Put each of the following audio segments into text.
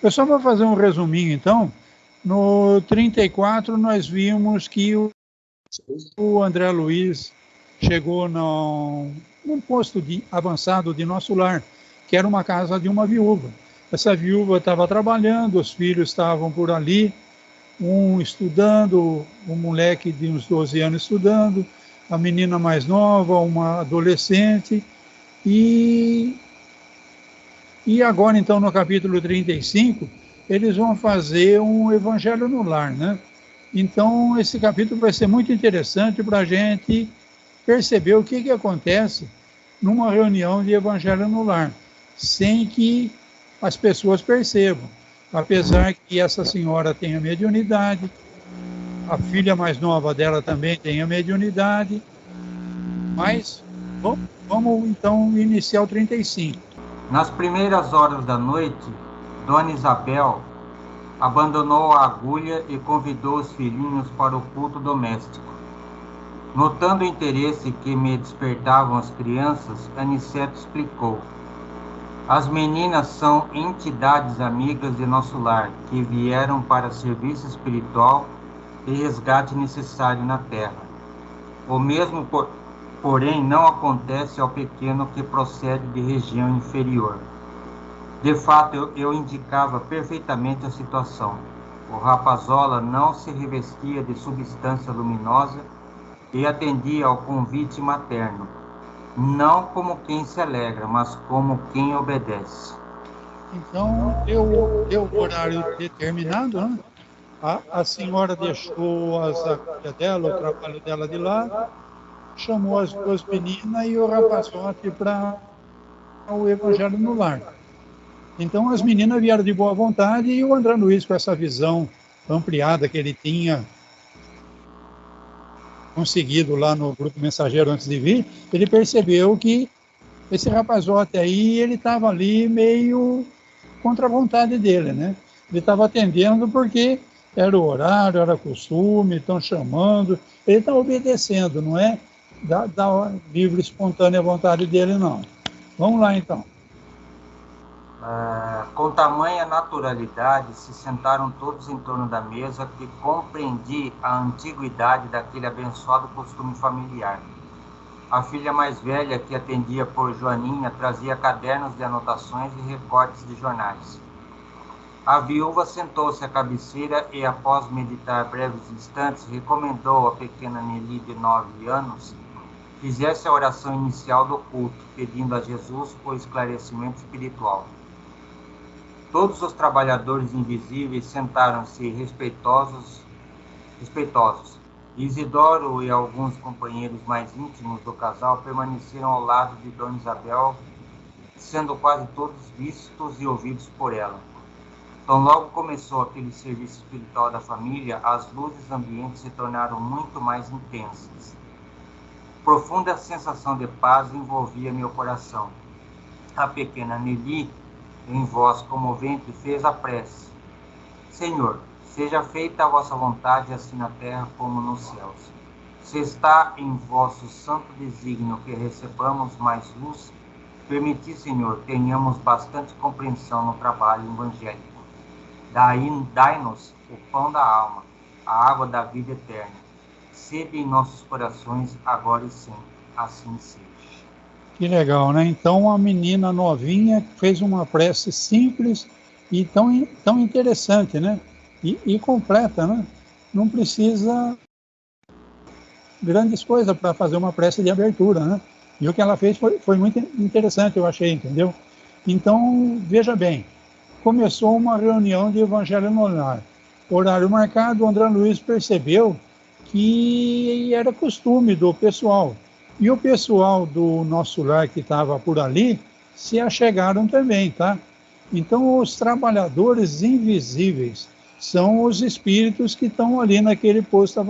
Eu só vou fazer um resuminho, então. No 34, nós vimos que o André Luiz chegou num posto avançado de Nosso Lar, que era uma casa de uma viúva. Essa viúva estava trabalhando, os filhos estavam por ali, um estudando, um moleque de uns 12 anos estudando, a menina mais nova, uma adolescente, e agora, então, no capítulo 35, eles vão fazer um evangelho no lar, né? Então, esse capítulo vai ser muito interessante para a gente perceber o que acontece numa reunião de evangelho no lar, sem que as pessoas percebam. Apesar que essa senhora tenha mediunidade, a filha mais nova dela também tenha mediunidade, mas vamos então iniciar o 35. Nas primeiras horas da noite, Dona Isabel abandonou a agulha e convidou os filhinhos para o culto doméstico. Notando o interesse que me despertavam as crianças, Aniceto explicou: as meninas são entidades amigas de nosso lar, que vieram para serviço espiritual e resgate necessário na terra. O mesmo, porém, não acontece ao pequeno que procede de região inferior. De fato, eu indicava perfeitamente a situação. O rapazola não se revestia de substância luminosa e atendia ao convite materno, não como quem se alegra, mas como quem obedece. Então, deu o horário determinado, né? A senhora deixou as agulhas dela, o trabalho dela de lado, chamou as duas meninas e o rapazote para o evangelho no lar. Então as meninas vieram de boa vontade e o André Luiz, com essa visão ampliada que ele tinha conseguido lá no grupo mensageiro antes de vir, ele percebeu que esse rapazote aí, ele estava ali meio contra a vontade dele, né? Ele estava atendendo porque era o horário, era costume, estão chamando, ele está obedecendo, não é da livre, espontânea vontade dele, não. Vamos lá, então. Com tamanha naturalidade, se sentaram todos em torno da mesa, que compreendi a antiguidade daquele abençoado costume familiar. A filha mais velha, que atendia por Joaninha, trazia cadernos de anotações e recortes de jornais. A viúva sentou-se à cabeceira e, após meditar breves instantes, recomendou à pequena Nelly, de 9 anos, fizesse a oração inicial do culto, pedindo a Jesus o esclarecimento espiritual. Todos os trabalhadores invisíveis sentaram-se respeitosos. Isidoro e alguns companheiros mais íntimos do casal permaneceram ao lado de Dona Isabel, sendo quase todos vistos e ouvidos por ela. Então, logo começou aquele serviço espiritual da família, as luzes ambientes se tornaram muito mais intensas. Profunda sensação de paz envolvia meu coração. A pequena Nelly, em voz comovente, fez a prece: Senhor, seja feita a vossa vontade, assim na terra como nos céus. Se está em vosso santo desígnio que recebamos mais luz, permiti, Senhor, tenhamos bastante compreensão no trabalho evangélico. Dai-nos o pão da alma, a água da vida eterna. Sede em nossos corações, agora e sempre. Assim seja. Que legal, né? Então, a menina novinha fez uma prece simples e tão interessante, né? E completa, né? Não precisa grandes coisas para fazer uma prece de abertura, né? E o que ela fez foi muito interessante, eu achei, entendeu? Então, veja bem, começou uma reunião de evangelho no lar. Horário marcado, o André Luiz percebeu que era costume do pessoal. E o pessoal do Nosso Lar que estava por ali se achegaram também, tá? Então, os trabalhadores invisíveis são os espíritos que estão ali naquele posto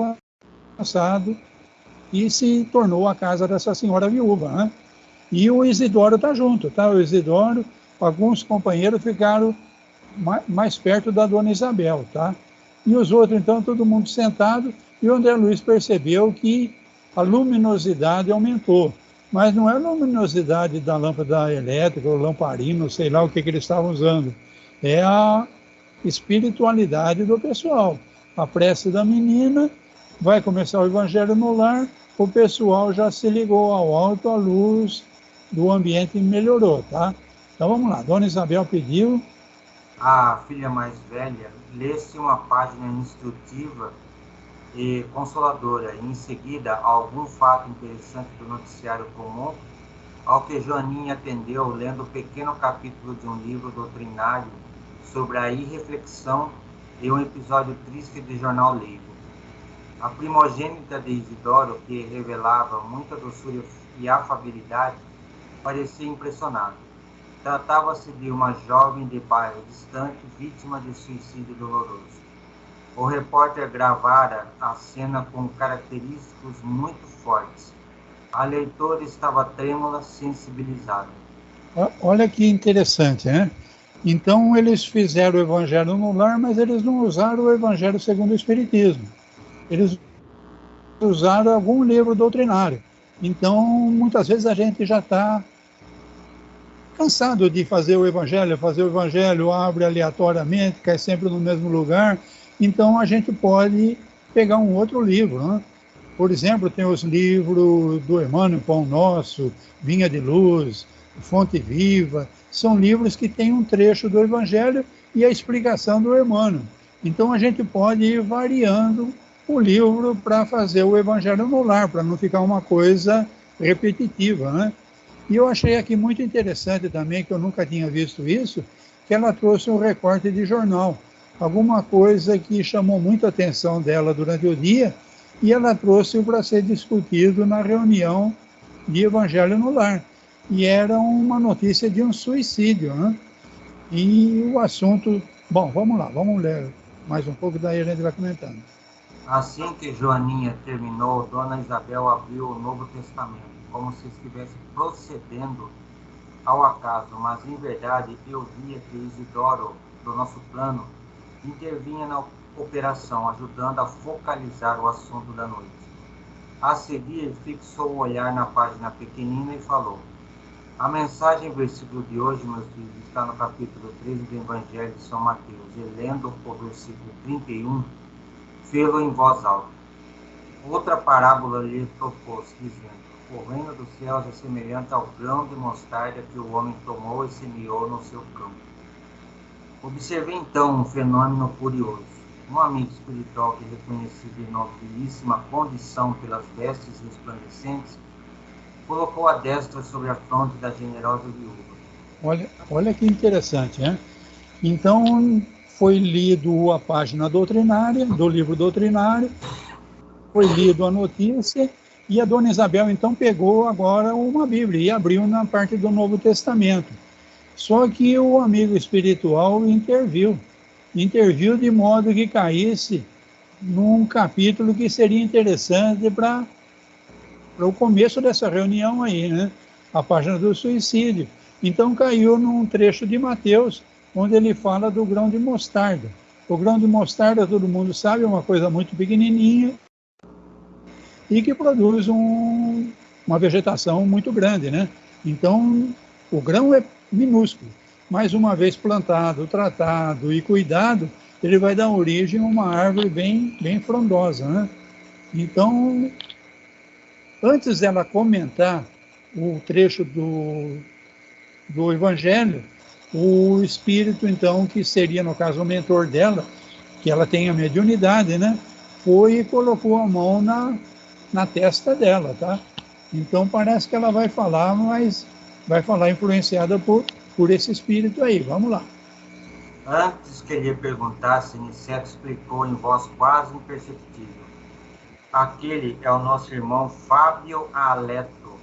avançado e se tornou a casa dessa senhora viúva, né? E o Isidoro está junto, tá? O Isidoro, alguns companheiros ficaram mais perto da Dona Isabel, tá? E os outros, então, todo mundo sentado, e o André Luiz percebeu que a luminosidade aumentou, mas não é a luminosidade da lâmpada elétrica ou lamparina, sei lá o que eles estavam usando, é a espiritualidade do pessoal. A prece da menina, vai começar o Evangelho no lar, o pessoal já se ligou ao alto, a luz do ambiente melhorou, tá? Então vamos lá, Dona Isabel pediu. A filha mais velha lê-se uma página instrutiva e consoladora, e em seguida algum fato interessante do noticiário comum, ao que Joaninha atendeu lendo o pequeno capítulo de um livro doutrinário sobre a irreflexão e um episódio triste de jornal leigo. A primogênita de Isidoro, que revelava muita doçura e afabilidade, parecia impressionada. Tratava-se de uma jovem de bairro distante, vítima de suicídio doloroso. O repórter gravara a cena com característicos muito fortes. A leitora estava trêmula, sensibilizada. Olha que interessante, né? Então eles fizeram o Evangelho no lar, mas eles não usaram o Evangelho segundo o Espiritismo. Eles usaram algum livro doutrinário. Então, muitas vezes a gente já está cansado de fazer o Evangelho abre aleatoriamente, cai sempre no mesmo lugar. Então a gente pode pegar um outro livro, né? Por exemplo, tem os livros do Emmanuel, Pão Nosso, Vinha de Luz, Fonte Viva. São livros que têm um trecho do Evangelho e a explicação do Emmanuel. Então a gente pode ir variando o livro para fazer o Evangelho no lar, para não ficar uma coisa repetitiva, né? E eu achei aqui muito interessante também, que eu nunca tinha visto isso, que ela trouxe um recorte de jornal. Alguma coisa que chamou muito a atenção dela durante o dia, e ela trouxe para ser discutido na reunião de Evangelho no Lar. E era uma notícia de um suicídio, né? E o assunto... Bom, vamos lá, vamos ler mais um pouco, daí a gente vai comentando. Assim que Joaninha terminou, Dona Isabel abriu o Novo Testamento, como se estivesse procedendo ao acaso, mas em verdade eu via que Isidoro, do nosso plano, intervinha na operação, ajudando a focalizar o assunto da noite. A seguir, fixou o olhar na página pequenina e falou: a mensagem versículo de hoje, meus filhos, está no capítulo 13 do Evangelho de São Mateus, e lendo o versículo 31, fê-lo em voz alta. Outra parábola lhe propôs, dizendo: o reino dos céus é semelhante ao grão de mostarda que o homem tomou e semeou no seu campo. Observei então um fenômeno curioso. Um amigo espiritual que reconheci de nobilíssima condição pelas vestes resplandecentes, colocou a destra sobre a fronte da generosa viúva. Olha que interessante, né? Então, foi lido a página doutrinária, do livro doutrinário, foi lido a notícia, e a Dona Isabel, então, pegou agora uma Bíblia e abriu na parte do Novo Testamento. Só que o amigo espiritual interviu de modo que caísse num capítulo que seria interessante para o começo dessa reunião aí, né? A página do suicídio. Então caiu num trecho de Mateus, onde ele fala do grão de mostarda. O grão de mostarda, todo mundo sabe, é uma coisa muito pequenininha e que produz uma vegetação muito grande, né? Então, o grão é minúsculo, mas uma vez plantado, tratado e cuidado, ele vai dar origem a uma árvore bem frondosa, né? Então, antes dela comentar o trecho do Evangelho, o espírito, então, que seria, no caso, o mentor dela, que ela tem a mediunidade, né? Foi e colocou a mão na testa dela, tá? Então, parece que ela vai falar, mas vai falar influenciada por esse espírito aí. Vamos lá. Antes que lhe perguntasse, Niceto explicou em voz quase imperceptível: aquele é o nosso irmão Fábio Aleto,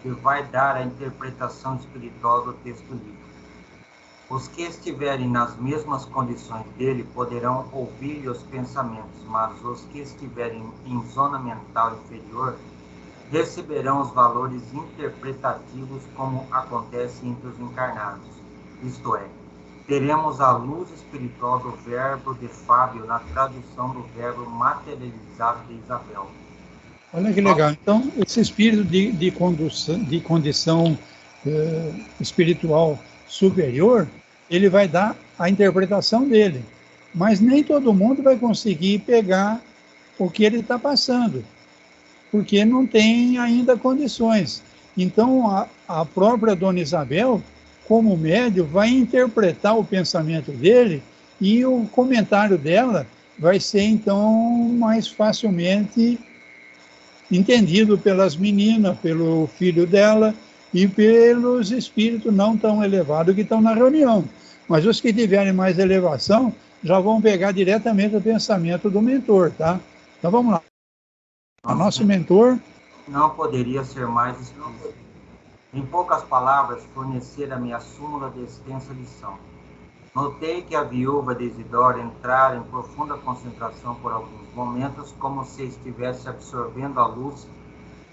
que vai dar a interpretação espiritual do texto livre. Os que estiverem nas mesmas condições dele poderão ouvir-lhe os pensamentos, mas os que estiverem em zona mental inferior receberão os valores interpretativos como acontece entre os encarnados. Isto é, teremos a luz espiritual do verbo de Fábio na tradução do verbo materializado de Isabel. Olha que legal. Então, esse espírito de condição espiritual superior, ele vai dar a interpretação dele. mas nem todo mundo vai conseguir pegar o que ele está passando, porque não tem ainda condições. Então, a própria Dona Isabel, como médium, vai interpretar o pensamento dele e o comentário dela vai ser, então, mais facilmente entendido pelas meninas, pelo filho dela e pelos espíritos não tão elevados que estão na reunião. Mas os que tiverem mais elevação já vão pegar diretamente o pensamento do mentor, tá? Então vamos lá. O nosso mentor não poderia ser mais explícito. Em poucas palavras, fornecer-me a súmula de extensa lição. Notei que a viúva de Isidoro entrara em profunda concentração por alguns momentos, como se estivesse absorvendo a luz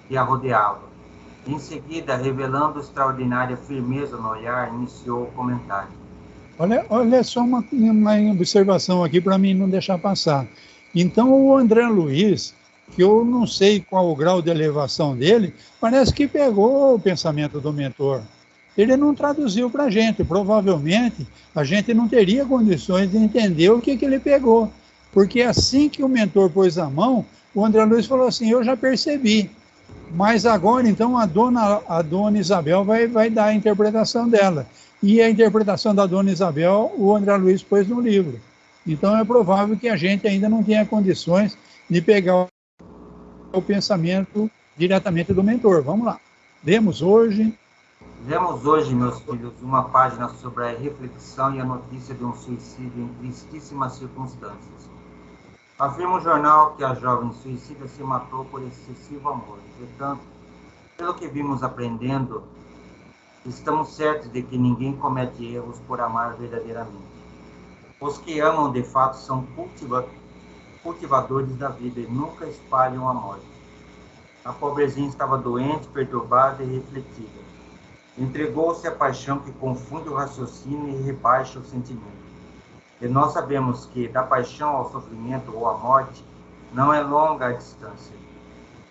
que a rodeava. Em seguida, revelando extraordinária firmeza no olhar, iniciou o comentário. Olha só uma observação aqui para mim não deixar passar. Então, o André Luiz, que eu não sei qual o grau de elevação dele, parece que pegou o pensamento do mentor. Ele não traduziu para a gente. Provavelmente, a gente não teria condições de entender o que ele pegou. Porque assim que o mentor pôs a mão, o André Luiz falou assim, eu já percebi. Mas agora, então, a dona Isabel vai dar a interpretação dela. E a interpretação da Dona Isabel, o André Luiz pôs no livro. Então, é provável que a gente ainda não tenha condições de pegar o pensamento diretamente do mentor. Vamos lá. Lemos hoje, meus filhos, uma página sobre a reflexão e a notícia de um suicídio em tristíssimas circunstâncias. Afirma o jornal que a jovem suicida se matou por excessivo amor. Entretanto, pelo que vimos aprendendo, estamos certos de que ninguém comete erros por amar verdadeiramente. Os que amam de fato são cultivadores da vida e nunca espalham a morte. A pobrezinha estava doente, perturbada e refletida. Entregou-se à paixão que confunde o raciocínio e rebaixa o sentimento. E nós sabemos que, da paixão ao sofrimento ou à morte, não é longa a distância.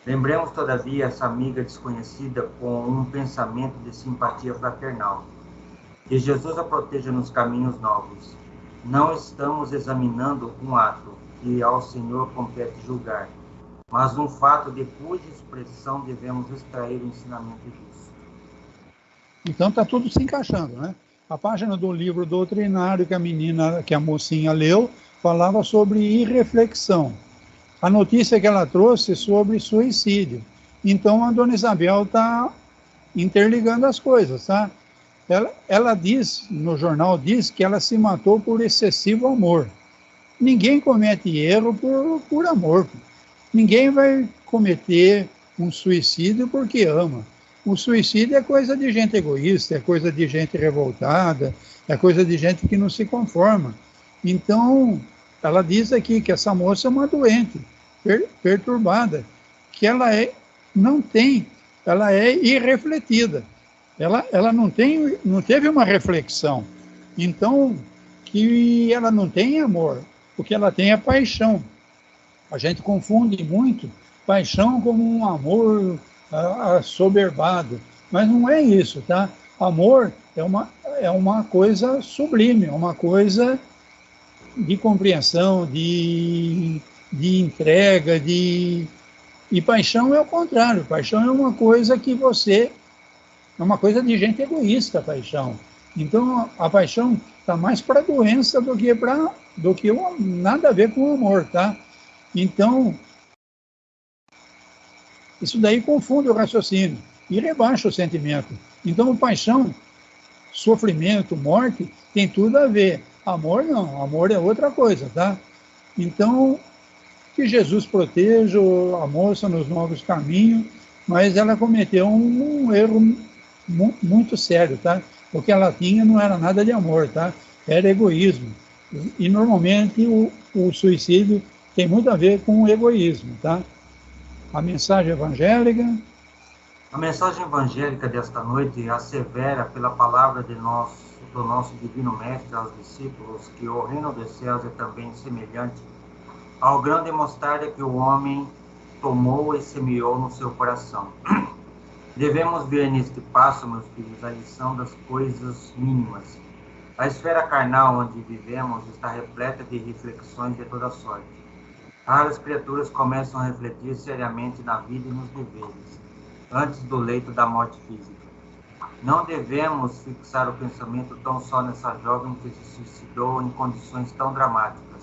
Lembremos, todavia, essa amiga desconhecida com um pensamento de simpatia fraternal. Que Jesus a proteja nos caminhos novos. Não estamos examinando um ato que ao Senhor compete julgar, mas um fato de cuja expressão devemos extrair o ensinamento disso. Então está tudo se encaixando, né? A página do livro doutrinário que a mocinha leu, falava sobre irreflexão. A notícia que ela trouxe sobre suicídio. Então a Dona Isabel está interligando as coisas, tá? Ela diz, no jornal diz que ela se matou por excessivo amor. Ninguém comete erro por amor. Ninguém vai cometer um suicídio porque ama. O suicídio é coisa de gente egoísta, é coisa de gente revoltada, é coisa de gente que não se conforma. Então, ela diz aqui que essa moça é uma doente, perturbada, que ela é irrefletida. Ela não teve uma reflexão. Então, que ela não tem amor, o que ela tem é paixão. A gente confunde muito paixão como um amor assoberbado, mas não é isso, tá? Amor é uma coisa sublime, é uma coisa de compreensão, de entrega, e paixão é o contrário. Paixão é uma coisa é uma coisa de gente egoísta, a paixão. Então, a paixão está mais para doença do que nada a ver com o amor, tá? Então, isso daí confunde o raciocínio e rebaixa o sentimento. Então, paixão, sofrimento, morte, tem tudo a ver. Amor não, amor é outra coisa, tá? Então, que Jesus proteja a moça nos novos caminhos, mas ela cometeu um erro muito sério, tá? O que ela tinha não era nada de amor, tá? Era egoísmo. E normalmente o suicídio tem muito a ver com o egoísmo, tá? A mensagem evangélica. A mensagem evangélica desta noite assevera pela palavra do nosso Divino Mestre aos discípulos que o reino dos céus é também semelhante ao grão de mostarda que o homem tomou e semeou no seu coração. Devemos ver neste passo, meus filhos, a lição das coisas mínimas. A esfera carnal onde vivemos está repleta de reflexões de toda sorte. Raras criaturas começam a refletir seriamente na vida e nos deveres, antes do leito da morte física. Não devemos fixar o pensamento tão só nessa jovem que se suicidou em condições tão dramáticas,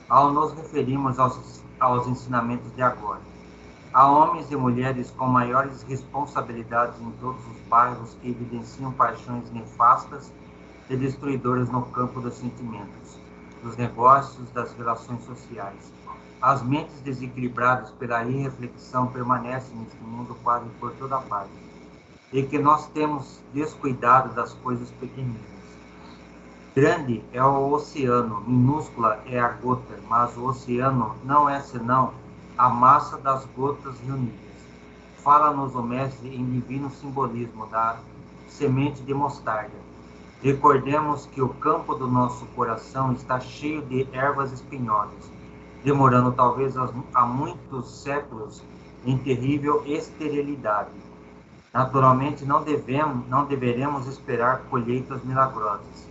ao nos referirmos aos ensinamentos de agora. Há homens e mulheres com maiores responsabilidades em todos os bairros que evidenciam paixões nefastas e destruidoras no campo dos sentimentos, dos negócios, das relações sociais. As mentes desequilibradas pela irreflexão permanecem neste mundo quase por toda parte, e que nós temos descuidado das coisas pequeninas. Grande é o oceano, minúscula é a gota, mas o oceano não é senão a massa das gotas reunidas. Fala-nos o Mestre em divino simbolismo da semente de mostarda. Recordemos que o campo do nosso coração está cheio de ervas espinhosas, demorando talvez há muitos séculos em terrível esterilidade. Naturalmente, não deveremos esperar colheitas milagrosas.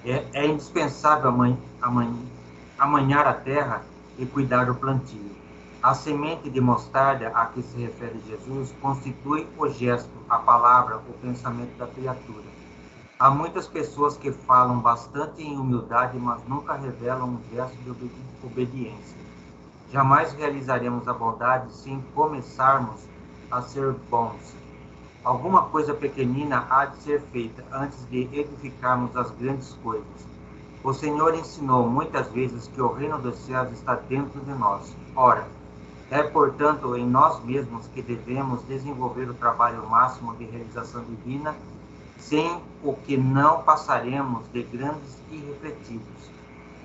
É indispensável amanhar a terra e cuidar do plantio. A semente de mostarda a que se refere Jesus constitui o gesto, a palavra, o pensamento da criatura. Há muitas pessoas que falam bastante em humildade, mas nunca revelam um gesto de obediência. Jamais realizaremos a bondade sem começarmos a ser bons. Alguma coisa pequenina há de ser feita antes de edificarmos as grandes coisas. O Senhor ensinou muitas vezes que o reino dos céus está dentro de nós. Ora, é, portanto, em nós mesmos que devemos desenvolver o trabalho máximo de realização divina, sem o que não passaremos de grandes irrefletidos.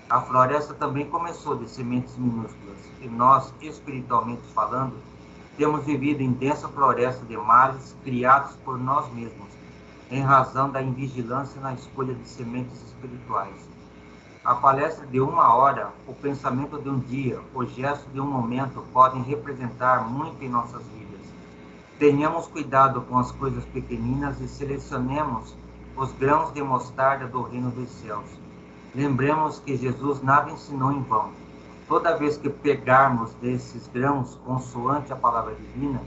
A floresta também começou de sementes minúsculas, e nós, espiritualmente falando, temos vivido em densa floresta de males criados por nós mesmos, em razão da invigilância na escolha de sementes espirituais. A palestra de 1 hora, o pensamento de um dia, o gesto de um momento podem representar muito em nossas vidas. Tenhamos cuidado com as coisas pequeninas e selecionemos os grãos de mostarda do reino dos céus. Lembremos que Jesus nada ensinou em vão. Toda vez que pegarmos desses grãos consoante a palavra divina,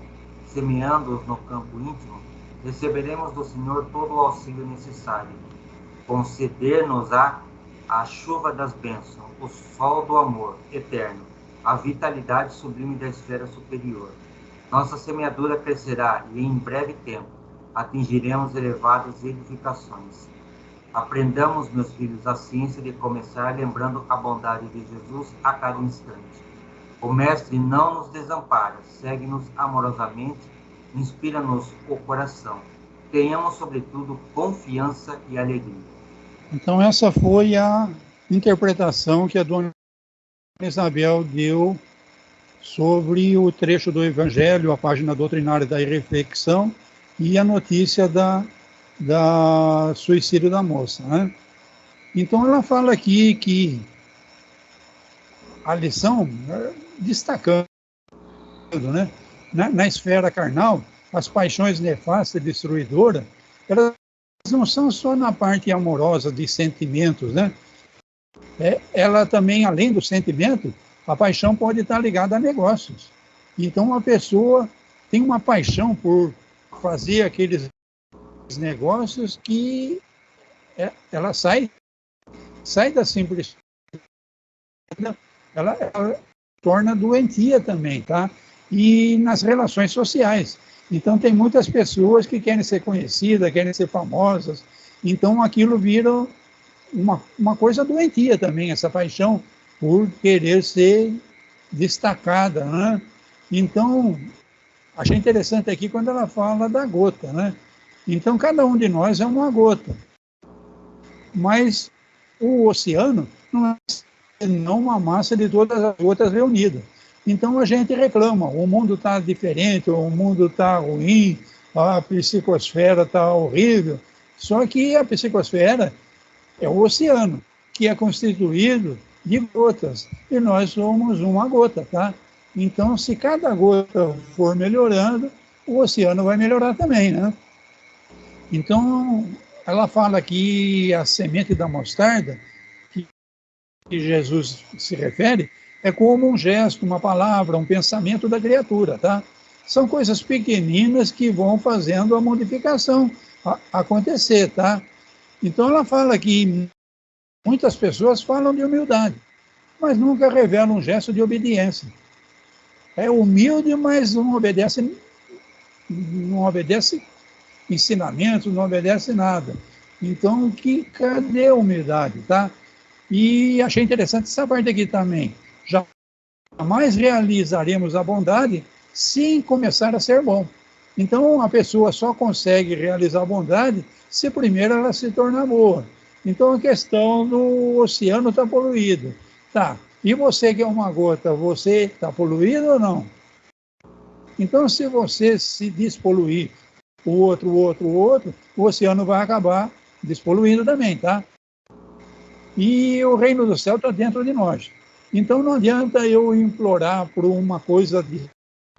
semeando-os no campo íntimo, receberemos do Senhor todo o auxílio necessário. Conceder-nos-á a chuva das bênçãos, o sol do amor eterno, a vitalidade sublime da esfera superior. Nossa semeadura crescerá e, em breve tempo, atingiremos elevadas edificações. Aprendamos, meus filhos, a ciência de começar lembrando a bondade de Jesus a cada instante. O Mestre não nos desampara, segue-nos amorosamente, inspira-nos o coração. Tenhamos, sobretudo, confiança e alegria. Então, essa foi a interpretação que a dona Isabel deu sobre o trecho do Evangelho, a página doutrinária da irreflexão e a notícia da suicídio da moça, né? Então ela fala aqui que a lição, destacando, né, na esfera carnal, as paixões nefastas e destruidoras, elas não são só na parte amorosa de sentimentos, né? Ela também, além do sentimento, a paixão pode estar ligada a negócios. Então, uma pessoa tem uma paixão por fazer aqueles negócios que ela sai da simplicidade, ela torna doentia também, tá? E nas relações sociais. Então, tem muitas pessoas que querem ser conhecidas, querem ser famosas. Então, aquilo vira uma coisa doentia também, essa paixão por querer ser destacada, né? Então, achei interessante aqui quando ela fala da gota, né? Então, cada um de nós é uma gota. Mas o oceano não é não uma massa de todas as gotas reunidas. Então, a gente reclama, o mundo está diferente, o mundo está ruim, a psicosfera está horrível. Só que a psicosfera é o oceano, que é constituído de gotas, e nós somos uma gota, tá? Então, se cada gota for melhorando, o oceano vai melhorar também, né? Então, ela fala que a semente da mostarda, que Jesus se refere, é como um gesto, uma palavra, um pensamento da criatura, tá? São coisas pequeninas que vão fazendo a modificação acontecer, tá? Então ela fala que muitas pessoas falam de humildade, mas nunca revelam um gesto de obediência. É humilde, mas não obedece ensinamentos, não obedece nada. Então, cadê a humildade, tá? E achei interessante essa parte aqui também. Jamais realizaremos a bondade sem começar a ser bom. Então, a pessoa só consegue realizar a bondade se primeiro ela se tornar boa. Então, a questão do oceano está poluído. Tá, e você que é uma gota, você está poluído ou não? Então, se você se despoluir, o outro, o oceano vai acabar despoluindo também, tá? E o reino do céu está dentro de nós. Então, não adianta eu implorar por uma coisa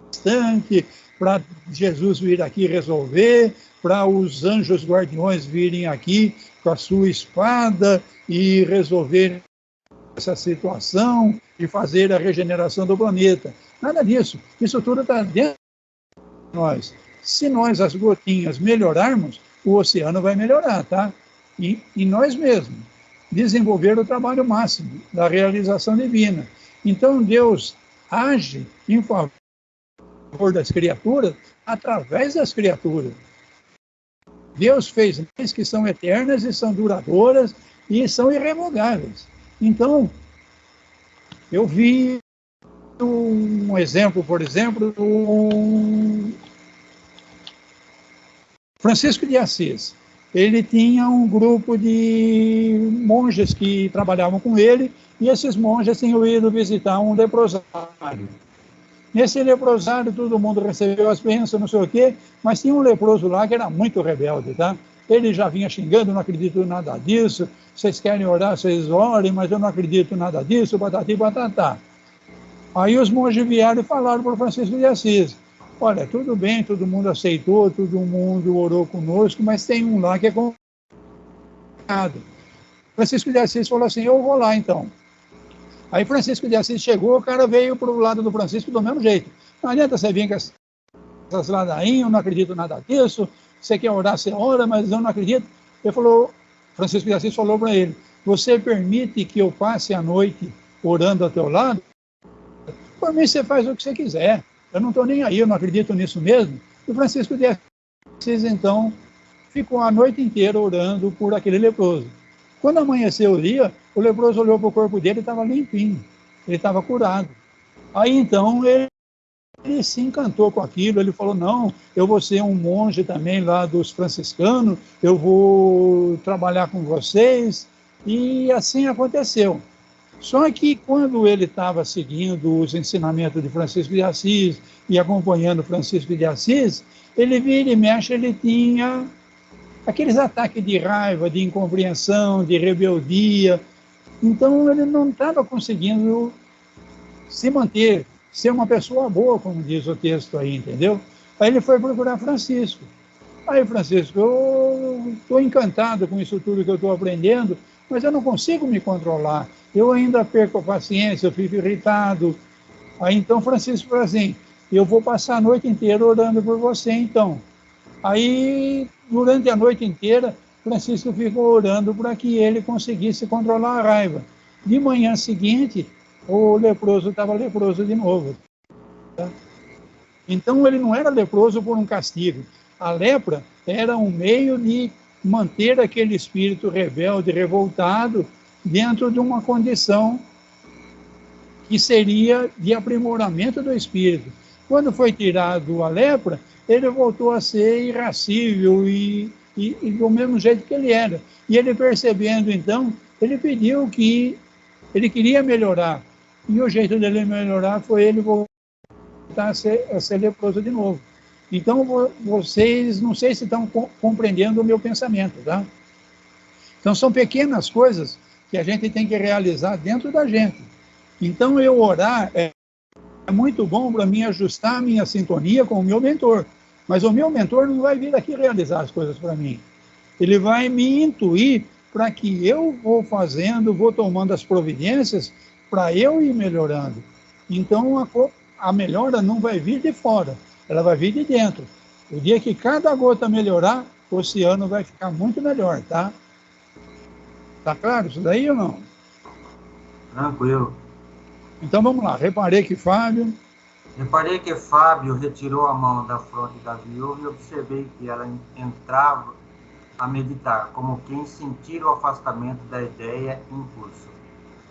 distante, para Jesus vir aqui resolver, para os anjos guardiões virem aqui com a sua espada e resolver essa situação e fazer a regeneração do planeta. Nada disso. Isso tudo está dentro de nós. Se nós, as gotinhas, melhorarmos, o oceano vai melhorar, tá? E nós mesmos desenvolver o trabalho máximo da realização divina. Então, Deus age em favor das criaturas através das criaturas. Deus fez leis que são eternas e são duradouras e são irrevogáveis. Então, eu vi um exemplo, por exemplo, do Francisco de Assis. Ele tinha um grupo de monges que trabalhavam com ele, e esses monges tinham ido visitar um leprosário. Nesse leprosário, todo mundo recebeu as bênçãos, não sei o quê, mas tinha um leproso lá que era muito rebelde, tá? Ele já vinha xingando, não acredito em nada disso, vocês querem orar, vocês orem, mas eu não acredito em nada disso, batati, batatá. Aí os monges vieram e falaram para o Francisco de Assis, olha, tudo bem, todo mundo aceitou, todo mundo orou conosco, mas tem um lá que é complicado. Francisco de Assis falou assim, eu vou lá então. Aí Francisco de Assis chegou, o cara veio para o lado do Francisco do mesmo jeito. Não adianta você vir com essas ladainhas, eu não acredito em nada disso, você quer orar, você ora, mas eu não acredito. Ele falou, Francisco de Assis falou para ele, você permite que eu passe a noite orando ao teu lado? Por mim você faz o que você quiser, eu não estou nem aí, eu não acredito nisso mesmo. E Francisco de Assis, então, ficou a noite inteira orando por aquele leproso. Quando amanheceu o dia, o leproso olhou para o corpo dele e estava limpinho, ele estava curado. Aí então ele se encantou com aquilo, ele falou, não, eu vou ser um monge também lá dos franciscanos, eu vou trabalhar com vocês, e assim aconteceu. Só que quando ele estava seguindo os ensinamentos de Francisco de Assis e acompanhando Francisco de Assis, ele vira e mexe, ele tinha aqueles ataques de raiva, de incompreensão, de rebeldia. Então ele não estava conseguindo se manter, ser uma pessoa boa, como diz o texto aí, entendeu? Aí ele foi procurar Francisco. Aí, Francisco, eu estou encantado com isso tudo que eu estou aprendendo, mas eu não consigo me controlar. Eu ainda perco a paciência, eu fico irritado. Aí então Francisco falou assim, eu vou passar a noite inteira orando por você, então. Aí, durante a noite inteira, Francisco ficou orando para que ele conseguisse controlar a raiva. De manhã seguinte, o leproso estava leproso de novo. Tá? Então, ele não era leproso por um castigo. A lepra era um meio de manter aquele espírito rebelde, revoltado, dentro de uma condição que seria de aprimoramento do espírito. Quando foi tirado a lepra, ele voltou a ser irascível e do mesmo jeito que ele era. E ele percebendo, então, ele pediu que ele queria melhorar. E o jeito dele melhorar foi ele voltar a ser leproso de novo. Então, vocês, não sei se estão compreendendo o meu pensamento, tá? Então, são pequenas coisas que a gente tem que realizar dentro da gente. Então, eu orar é muito bom para mim ajustar a minha sintonia com o meu mentor. Mas o meu mentor não vai vir aqui realizar as coisas para mim. Ele vai me intuir para que eu vou fazendo, vou tomando as providências para eu ir melhorando. Então, a melhora não vai vir de fora, ela vai vir de dentro. O dia que cada gota melhorar, o oceano vai ficar muito melhor, tá? Tá claro isso daí ou não? Tranquilo. Então vamos lá, reparei que Fábio retirou a mão da fronte da viúva e observei que ela entrava a meditar, como quem sentir o afastamento da ideia em curso.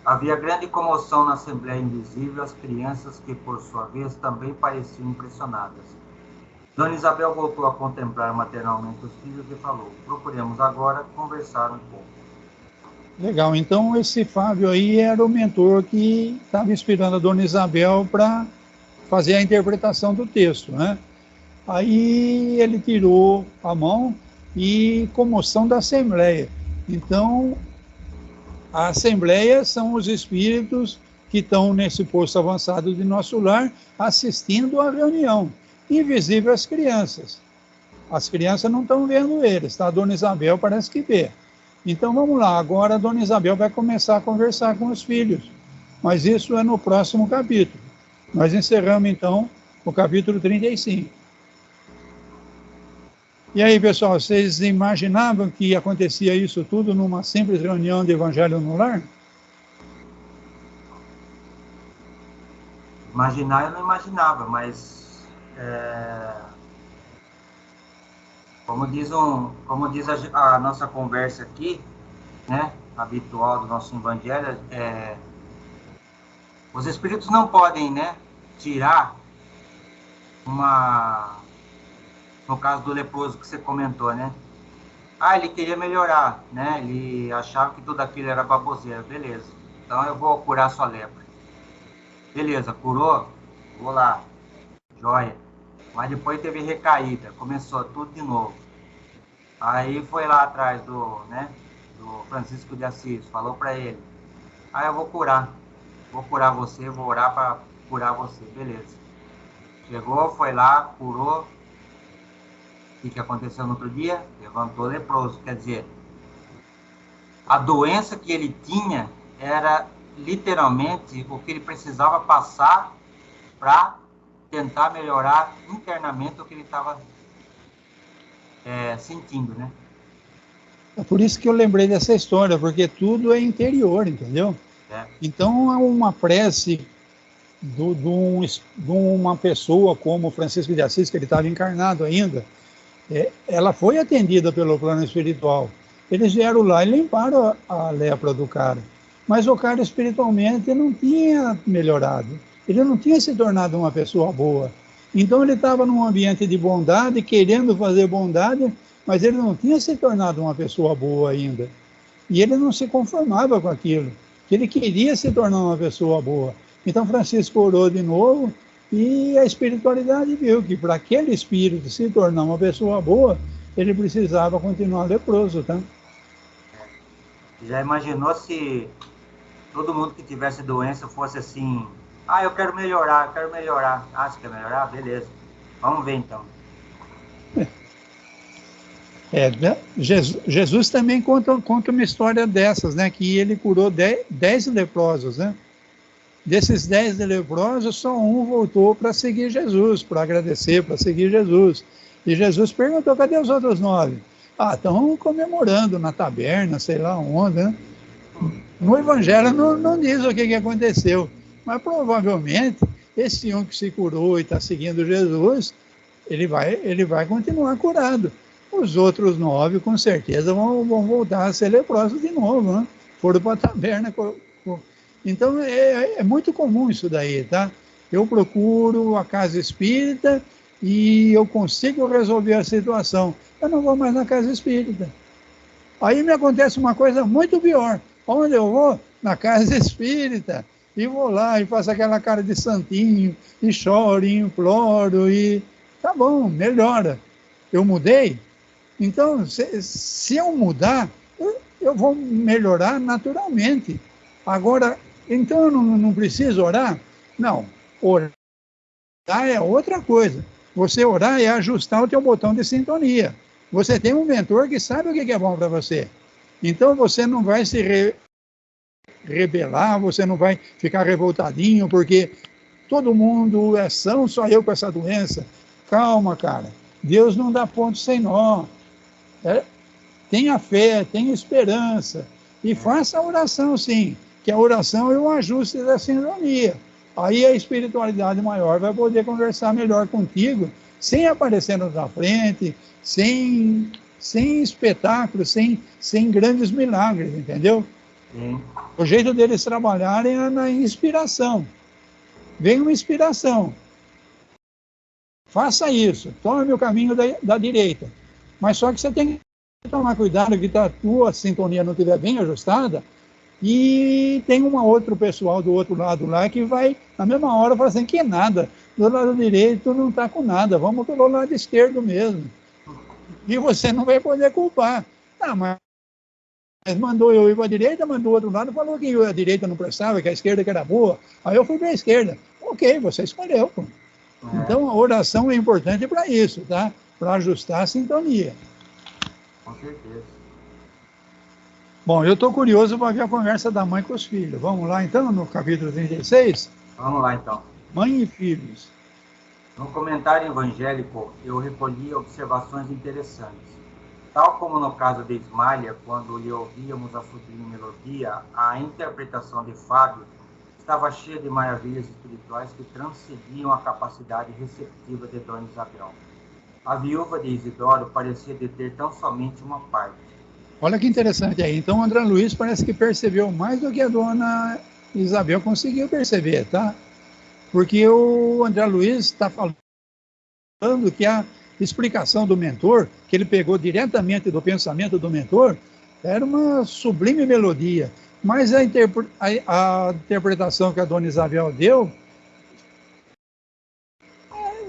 Havia grande comoção na Assembleia Invisível, as crianças que, por sua vez, também pareciam impressionadas. Dona Isabel voltou a contemplar maternalmente os filhos e falou: procuremos agora conversar um pouco. Legal, então esse Fábio aí era o mentor que estava inspirando a Dona Isabel para fazer a interpretação do texto, né? Aí ele tirou a mão e comoção da Assembleia. Então, a Assembleia são os espíritos que estão nesse posto avançado de nosso lar assistindo à reunião, invisível às crianças. As crianças não estão vendo eles, tá? A Dona Isabel parece que vê. Então vamos lá, agora a Dona Isabel vai começar a conversar com os filhos, mas isso é no próximo capítulo. Nós encerramos então o capítulo 35. E aí, pessoal, vocês imaginavam que acontecia isso tudo numa simples reunião de Evangelho no Lar? Imaginar eu não imaginava, mas como diz a nossa conversa aqui, né, habitual do nosso Evangelho, os espíritos não podem, né, tirar no caso do leproso que você comentou, né? Ele queria melhorar, né? Ele achava que tudo aquilo era baboseira, beleza. Então eu vou curar sua lepra. Beleza, curou? Vou lá, joia. Mas depois teve recaída, começou tudo de novo. Aí foi lá atrás do Francisco de Assis, falou para ele: eu vou curar você, vou orar para curar você, beleza. Chegou, foi lá, curou. O que aconteceu no outro dia? Levantou leproso, quer dizer, a doença que ele tinha era literalmente o que ele precisava passar para tentar melhorar internamente o que ele estava sentindo, né? É por isso que eu lembrei dessa história, porque tudo é interior, entendeu? Então, uma prece de uma pessoa como Francisco de Assis, que ele estava encarnado ainda, ela foi atendida pelo plano espiritual. Eles vieram lá e limparam a lepra do cara. Mas o cara espiritualmente não tinha melhorado. Ele não tinha se tornado uma pessoa boa. Então ele estava num ambiente de bondade, querendo fazer bondade, mas ele não tinha se tornado uma pessoa boa ainda. E ele não se conformava com aquilo. Ele queria se tornar uma pessoa boa. Então Francisco orou de novo e a espiritualidade viu que para aquele espírito se tornar uma pessoa boa, ele precisava continuar leproso, tá? Já imaginou se todo mundo que tivesse doença fosse assim: eu quero melhorar. Você quer melhorar? Beleza. Vamos ver então. Jesus também conta uma história dessas, né? Que ele curou 10 leprosos, né? Desses 10 leprosos, só um voltou para seguir Jesus, para agradecer, para seguir Jesus. E Jesus perguntou: cadê os outros 9? Estão comemorando na taberna, sei lá onde, né? No Evangelho não diz o que aconteceu, mas provavelmente esse um que se curou e está seguindo Jesus, ele vai continuar curado. Os outros 9, com certeza, vão voltar a ser leprosos de novo, né? Foram para a taberna. Então, é muito comum isso daí, tá? Eu procuro a casa espírita e eu consigo resolver a situação. Eu não vou mais na casa espírita. Aí me acontece uma coisa muito pior. Onde eu vou? Na casa espírita. E vou lá e faço aquela cara de santinho, e choro, e imploro, e tá bom, melhora. Eu mudei? Então, se eu mudar, eu vou melhorar naturalmente. Agora, então eu não preciso orar? Não, orar é outra coisa. Você orar é ajustar o teu botão de sintonia. Você tem um mentor que sabe o que é bom para você. Então você não vai se rebelar, você não vai ficar revoltadinho, porque todo mundo é são, só eu com essa doença. Calma, cara. Deus não dá ponto sem nó. Tenha fé, tenha esperança. E faça a oração, sim. Que a oração é um ajuste da sintonia. Aí a espiritualidade maior vai poder conversar melhor contigo, sem aparecer na tua frente, sem espetáculos, sem grandes milagres, entendeu? Sim. O jeito deles trabalharem é na inspiração. Vem uma inspiração. Faça isso. Tome o caminho da direita. Mas só que você tem que tomar cuidado que a tua sintonia não estiver bem ajustada, e tem outro pessoal do outro lado lá que vai, na mesma hora, falar assim, que nada, do lado direito não está com nada, vamos pelo lado esquerdo mesmo. E você não vai poder culpar. Ah, mas mandou eu ir para a direita, mandou o outro lado, falou que a direita não prestava, que a esquerda que era boa, aí eu fui para a esquerda. Ok, você escolheu. Pô. Então a oração é importante para isso, tá? Para ajustar a sintonia. Com certeza. Bom, eu estou curioso para ver a conversa da mãe com os filhos. Vamos lá, então, no capítulo 36? Vamos lá, então. Mãe e filhos. No comentário evangélico, eu recolhi observações interessantes. Tal como no caso de Ismália, quando lhe ouvíamos a sublime melodia, a interpretação de Fábio estava cheia de maravilhas espirituais que transcendiam a capacidade receptiva de Dona Isabel. A viúva de Isidoro parecia deter tão somente uma parte. Olha que interessante aí. Então, o André Luiz parece que percebeu mais do que a Dona Isabel conseguiu perceber, tá? Porque o André Luiz está falando que a explicação do mentor, que ele pegou diretamente do pensamento do mentor, era uma sublime melodia. Mas a interpretação que a Dona Isabel deu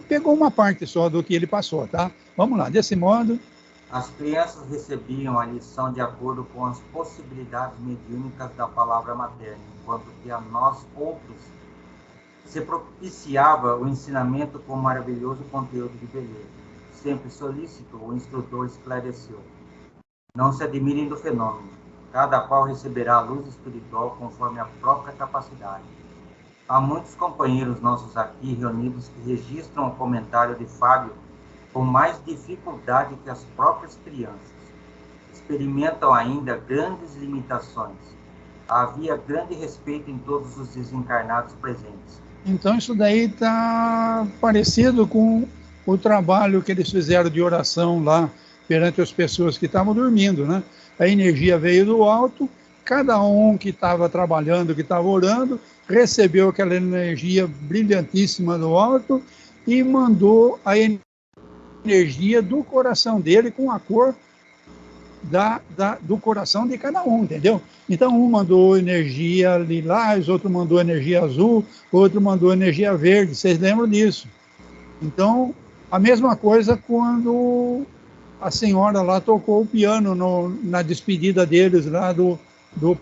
pegou uma parte só do que ele passou, tá? Vamos lá, desse modo... As crianças recebiam a lição de acordo com as possibilidades mediúnicas da palavra materna, enquanto que a nós outros se propiciava o ensinamento com maravilhoso conteúdo de beleza. Sempre solícito, o instrutor esclareceu. Não se admirem do fenômeno. Cada qual receberá a luz espiritual conforme a própria capacidade. Há muitos companheiros nossos aqui reunidos que registram o comentário de Fábio com mais dificuldade que as próprias crianças. Experimentam ainda grandes limitações. Havia grande respeito em todos os desencarnados presentes. Então isso daí está parecido com o trabalho que eles fizeram de oração lá perante as pessoas que estavam dormindo, né? A energia veio do alto, cada um que estava trabalhando, que estava orando, recebeu aquela energia brilhantíssima do alto e mandou a energia do coração dele com a cor do coração de cada um, entendeu? Então um mandou energia lilás, outro mandou energia azul, outro mandou energia verde, vocês lembram disso? Então, a mesma coisa quando a senhora lá tocou o piano na despedida deles lá do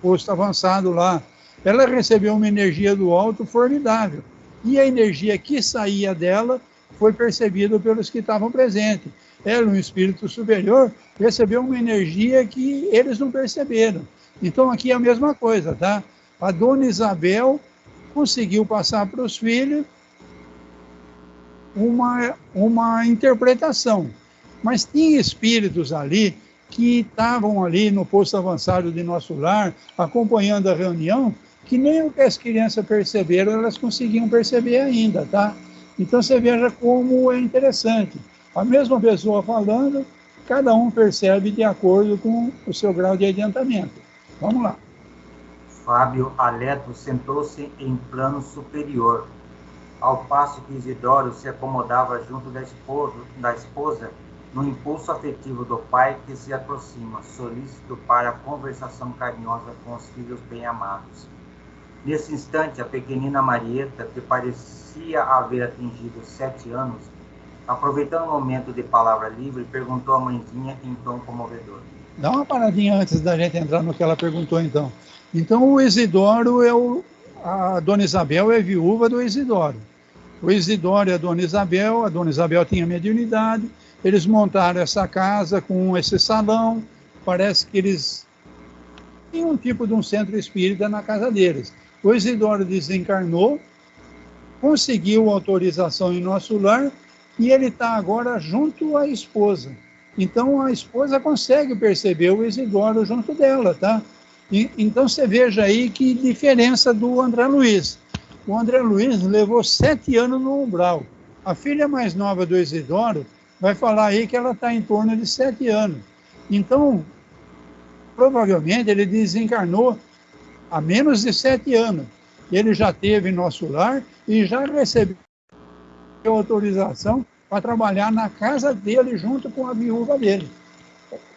posto avançado lá. Ela recebeu uma energia do alto formidável. E a energia que saía dela foi percebida pelos que estavam presentes. Ela, um espírito superior, recebeu uma energia que eles não perceberam. Então aqui é a mesma coisa, tá? A Dona Isabel conseguiu passar para os filhos uma interpretação. Mas tinha espíritos ali que estavam ali no posto avançado de nosso lar, acompanhando a reunião, que nem o que as crianças perceberam, elas conseguiam perceber ainda, tá? Então você veja como é interessante. A mesma pessoa falando, cada um percebe de acordo com o seu grau de adiantamento. Vamos lá. Fábio Aleto sentou-se em plano superior, ao passo que Isidoro se acomodava junto da esposa, no impulso afetivo do pai que se aproxima, solícito para a conversação carinhosa com os filhos bem-amados. Nesse instante, a pequenina Marieta, que parecia haver atingido 7 anos, aproveitando o momento de palavra livre, perguntou à mãezinha em tom comovedor. Dá uma paradinha antes da gente entrar no que ela perguntou, então. Então, o Isidoro a Dona Isabel é viúva do Isidoro. O Isidoro é a Dona Isabel tinha mediunidade, eles montaram essa casa com esse salão, parece que eles têm um tipo de um centro espírita na casa deles. O Isidoro desencarnou, conseguiu autorização em nosso lar, e ele está agora junto à esposa. Então a esposa consegue perceber o Isidoro junto dela, tá? Então você veja aí que diferença do André Luiz. O André Luiz levou 7 anos no umbral. A filha mais nova do Isidoro vai falar aí que ela está em torno de 7 anos. Então, provavelmente ele desencarnou há menos de 7 anos. Ele já teve nosso lar e já recebeu autorização para trabalhar na casa dele junto com a viúva dele.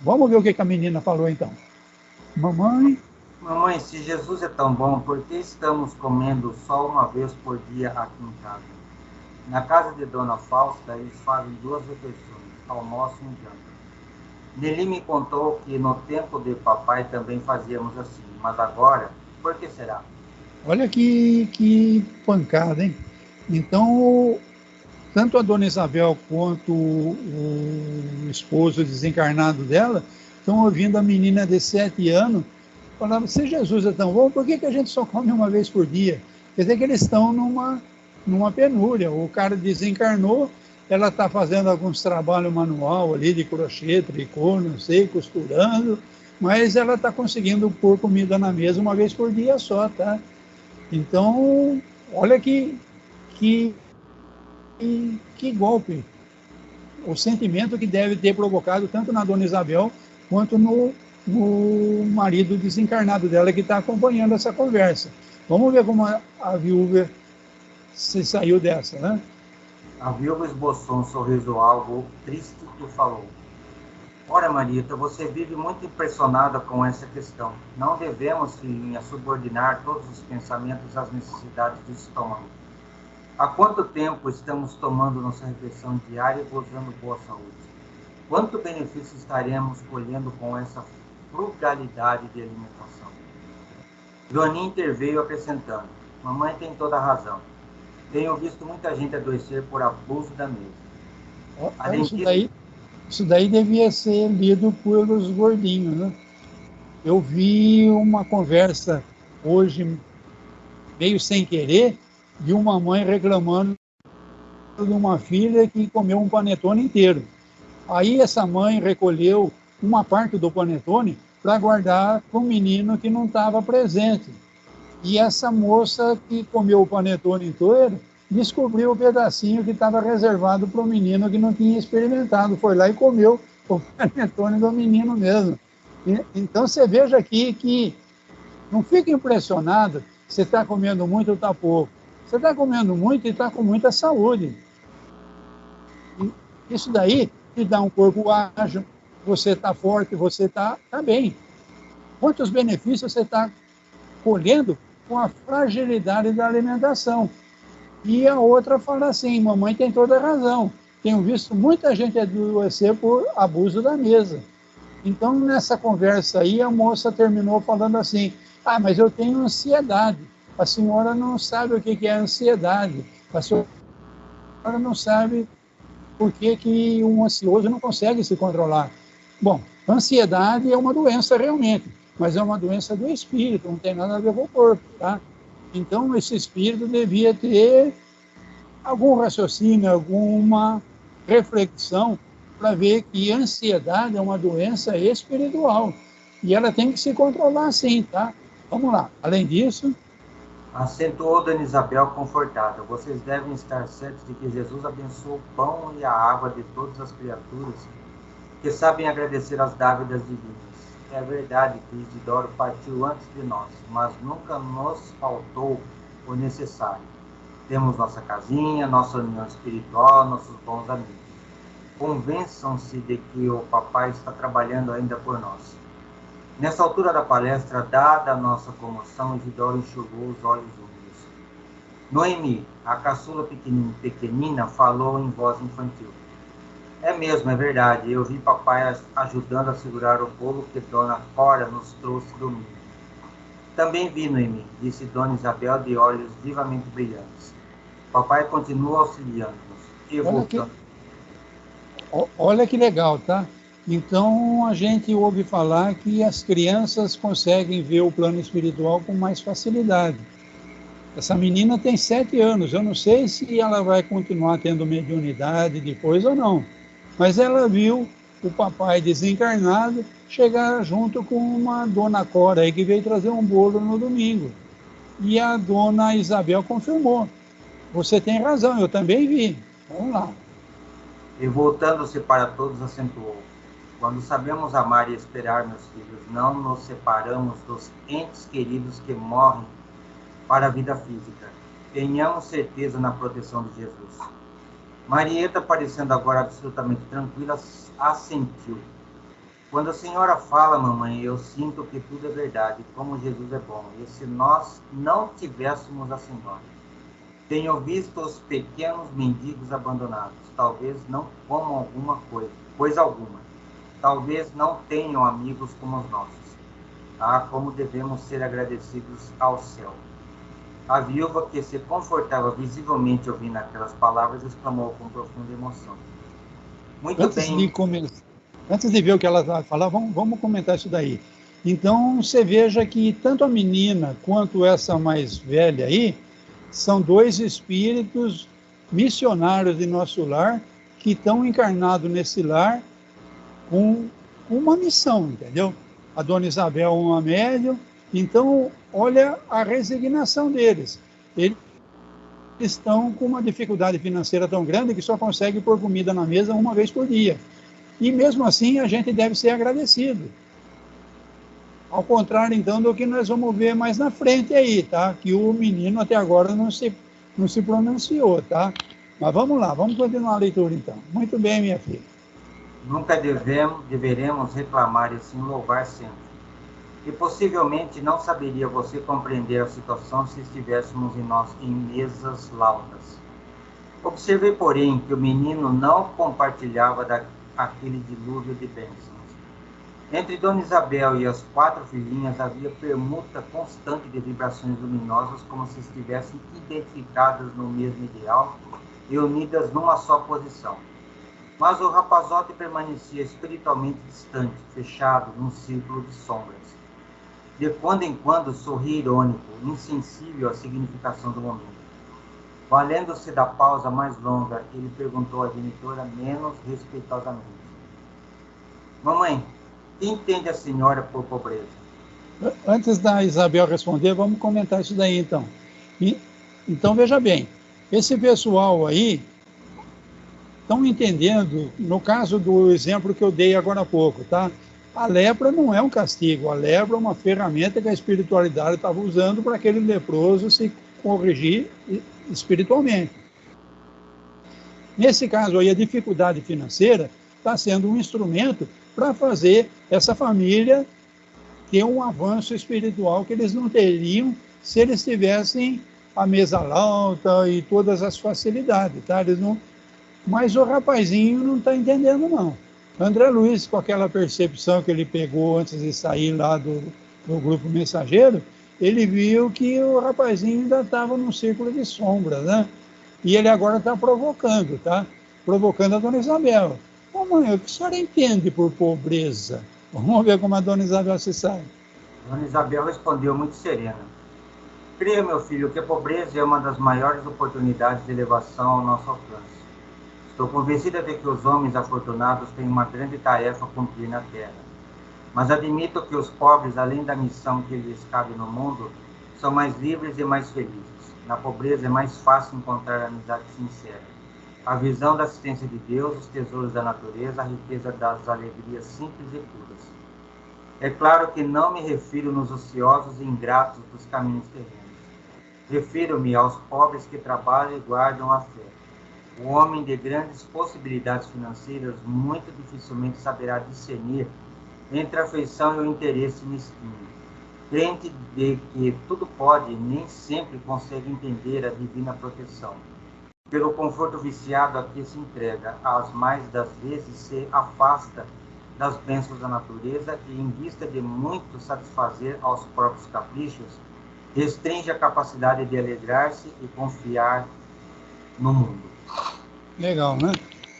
Vamos ver o que a menina falou então. Mamãe, se Jesus é tão bom, por que estamos comendo só uma vez por dia aqui em casa? Na casa de Dona Fausta, eles fazem 2 refeições, almoço e janta. Nelly me contou que no tempo de papai também fazíamos assim, mas agora, por que será? Olha que pancada, hein? Então, tanto a Dona Isabel quanto o esposo desencarnado dela estão ouvindo a menina de 7 anos falando, se Jesus é tão bom, por que a gente só come uma vez por dia? Quer dizer que eles estão numa penúria. O cara desencarnou, ela está fazendo alguns trabalhos manual ali de crochê, tricô, não sei, costurando, mas ela está conseguindo pôr comida na mesa uma vez por dia só, tá? Então, olha que golpe. O sentimento que deve ter provocado tanto na Dona Isabel quanto no marido desencarnado dela que está acompanhando essa conversa. Vamos ver como a viúva se saiu dessa, né? A viúva esboçou um sorriso algo triste e falou: ora, Marita, você vive muito impressionada com essa questão. Não devemos, filhinha, subordinar todos os pensamentos às necessidades do estômago. Há quanto tempo estamos tomando nossa refeição diária e gozando boa saúde? Quanto benefício estaremos colhendo com essa frugalidade de alimentação? Joaninha interveio acrescentando: mamãe tem toda a razão. Tenho visto muita gente adoecer por abuso da mesa. Isso daí devia ser lido pelos gordinhos, né? Eu vi uma conversa hoje, meio sem querer, de uma mãe reclamando de uma filha que comeu um panetone inteiro. Aí essa mãe recolheu uma parte do panetone para guardar para o menino que não estava presente. E essa moça que comeu o panetone inteiro descobriu o pedacinho que estava reservado para o menino que não tinha experimentado. Foi lá e comeu o panetone do menino mesmo. Então você veja aqui que não fica impressionado se você está comendo muito ou está pouco. Você está comendo muito e está com muita saúde. E isso daí te dá um corpo ágil, você está forte, você está bem. Quantos benefícios você está colhendo com a fragilidade da alimentação? E a outra fala assim, mamãe tem toda a razão. Tenho visto muita gente adoecer por abuso da mesa. Então, nessa conversa aí, a moça terminou falando assim, mas eu tenho ansiedade. A senhora não sabe o que é ansiedade. A senhora não sabe por que um ansioso não consegue se controlar. Bom, ansiedade é uma doença realmente, mas é uma doença do espírito, não tem nada a ver com o corpo, tá? Então, esse espírito devia ter algum raciocínio, alguma reflexão para ver que a ansiedade é uma doença espiritual e ela tem que se controlar sim, tá? Vamos lá. Além disso... Acentuou Dona Isabel confortada. Vocês devem estar certos de que Jesus abençoou o pão e a água de todas as criaturas que sabem agradecer as dávidas divinas. É verdade que Isidoro partiu antes de nós, mas nunca nos faltou o necessário. Temos nossa casinha, nossa união espiritual, nossos bons amigos. Convençam-se de que o papai está trabalhando ainda por nós. Nessa altura da palestra, dada a nossa comoção, Isidoro enxugou os olhos úmidos. Noemi, a caçula pequenina, falou em voz infantil. É mesmo, é verdade. Eu vi papai ajudando a segurar o bolo que Dona Cora nos trouxe domingo. Também vi, Noemi, disse Dona Isabel de olhos vivamente brilhantes. Papai continua auxiliando-nos e voltando. Olha que legal, tá? Então, a gente ouve falar que as crianças conseguem ver o plano espiritual com mais facilidade. Essa menina tem 7 anos, eu não sei se ela vai continuar tendo mediunidade depois ou não, mas ela viu o papai desencarnado chegar junto com uma dona Cora aí que veio trazer um bolo no domingo. E a dona Isabel confirmou. Você tem razão, eu também vi. Vamos lá. E voltando-se para todos, acentuou: quando sabemos amar e esperar, meus filhos, não nos separamos dos entes queridos que morrem para a vida física. Tenhamos certeza na proteção de Jesus. Marieta, parecendo agora absolutamente tranquila, assentiu. Quando a senhora fala, mamãe, eu sinto que tudo é verdade, como Jesus é bom. E se nós não tivéssemos a senhora? Tenho visto os pequenos mendigos abandonados. Talvez não comam alguma coisa alguma. Talvez não tenham amigos como os nossos. Ah, como devemos ser agradecidos ao céu. A viúva, que se confortava visivelmente ouvindo aquelas palavras, exclamou com profunda emoção. Muito bem. Antes de ver o que ela vai falar, vamos comentar isso daí. Então, você veja que tanto a menina quanto essa mais velha aí, são 2 espíritos missionários de nosso lar, que estão encarnados nesse lar com uma missão, entendeu? A dona Isabel é uma médium, então, olha a resignação deles. Eles estão com uma dificuldade financeira tão grande que só conseguem pôr comida na mesa uma vez por dia. E mesmo assim, a gente deve ser agradecido. Ao contrário, então, do que nós vamos ver mais na frente aí, tá? Que o menino até agora não se pronunciou, tá? Mas vamos lá, vamos continuar a leitura, então. Muito bem, minha filha. Nunca deveremos reclamar e sim louvar sempre. E possivelmente não saberia você compreender a situação se estivéssemos em mesas lautas. Observei, porém, que o menino não compartilhava daquele dilúvio de bênçãos. Entre Dona Isabel e as 4 filhinhas havia permuta constante de vibrações luminosas, como se estivessem identificadas no mesmo ideal e unidas numa só posição. Mas o rapazote permanecia espiritualmente distante, fechado num círculo de sombras. De quando em quando sorria irônico, insensível à significação do momento. Valendo-se da pausa mais longa, ele perguntou à genitora menos respeitosamente: mamãe, que entende a senhora por pobreza? Antes da Isabel responder, vamos comentar isso daí, então. Então, veja bem, esse pessoal aí estão entendendo, no caso do exemplo que eu dei agora há pouco, tá? A lepra não é um castigo, a lepra é uma ferramenta que a espiritualidade estava usando para aquele leproso se corrigir espiritualmente. Nesse caso aí, a dificuldade financeira está sendo um instrumento para fazer essa família ter um avanço espiritual que eles não teriam se eles tivessem a mesa alta e todas as facilidades, tá? Eles não... Mas o rapazinho não está entendendo, não. André Luiz, com aquela percepção que ele pegou antes de sair lá do grupo mensageiro, ele viu que o rapazinho ainda estava num círculo de sombras, né? E ele agora está provocando, tá? Provocando a dona Isabel. Mamãe, o que a senhora entende por pobreza? Vamos ver como a dona Isabel se sai. Dona Isabel respondeu muito serena: creia, meu filho, que a pobreza é uma das maiores oportunidades de elevação ao nosso alcance. Estou convencida de que os homens afortunados têm uma grande tarefa a cumprir na terra. Mas admito que os pobres, além da missão que lhes cabe no mundo, são mais livres e mais felizes. Na pobreza é mais fácil encontrar a amizade sincera, a visão da assistência de Deus, os tesouros da natureza, a riqueza das alegrias simples e puras. É claro que não me refiro nos ociosos e ingratos dos caminhos terrenos. Refiro-me aos pobres que trabalham e guardam a fé. O homem de grandes possibilidades financeiras muito dificilmente saberá discernir entre a afeição e o interesse mesquinho. Crente de que tudo pode, nem sempre consegue entender a divina proteção. Pelo conforto viciado a que se entrega, as mais das vezes se afasta das bênçãos da natureza e, em vista de muito satisfazer aos próprios caprichos, restringe a capacidade de alegrar-se e confiar no mundo. Legal, né?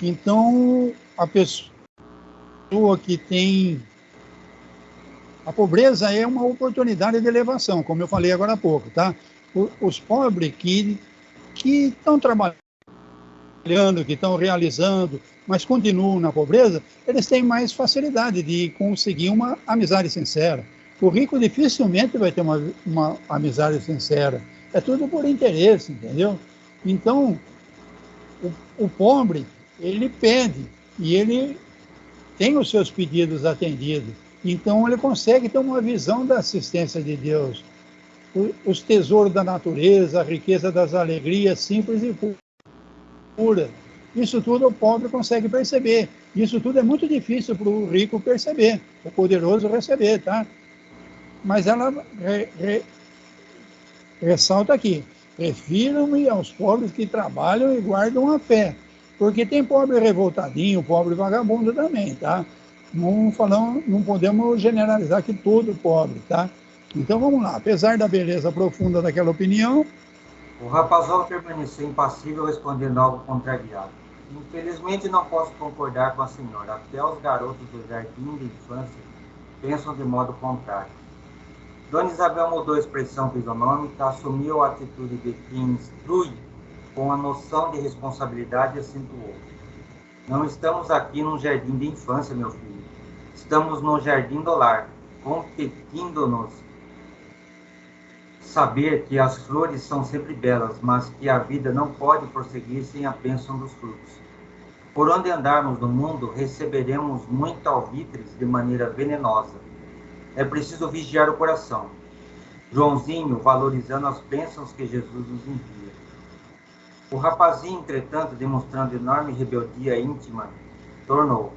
Então, a pessoa que tem... A pobreza é uma oportunidade de elevação, como eu falei agora há pouco, tá? Os pobres que estão trabalhando, que estão realizando, mas continuam na pobreza, eles têm mais facilidade de conseguir uma amizade sincera. O rico dificilmente vai ter uma amizade sincera. É tudo por interesse, entendeu? Então, o pobre, ele pede e ele tem os seus pedidos atendidos. Então, ele consegue ter uma visão da assistência de Deus. Os tesouros da natureza, a riqueza das alegrias simples e puras. Isso tudo o pobre consegue perceber. Isso tudo é muito difícil para o rico perceber, o poderoso receber, tá? Mas ela ressalta aqui: refiram-me aos pobres que trabalham e guardam a fé. Porque tem pobre revoltadinho, pobre vagabundo também, tá? Não podemos generalizar que todo pobre, tá? Então vamos lá. Apesar da beleza profunda daquela opinião, o rapazola permaneceu impassível, respondendo algo contrariado. Infelizmente não posso concordar com a senhora. Até os garotos do jardim de infância pensam de modo contrário. Dona Isabel mudou a expressão fisionômica, assumiu a atitude de quem instrui com a noção de responsabilidade e acentuou: não estamos aqui num jardim de infância, meu filho. Estamos no jardim do lar, competindo-nos saber que as flores são sempre belas, mas que a vida não pode prosseguir sem a bênção dos frutos. Por onde andarmos no mundo, receberemos muito alvitres de maneira venenosa. É preciso vigiar o coração. Joãozinho, valorizando as bênçãos que Jesus nos envia. O rapazinho, entretanto, demonstrando enorme rebeldia íntima, tornou: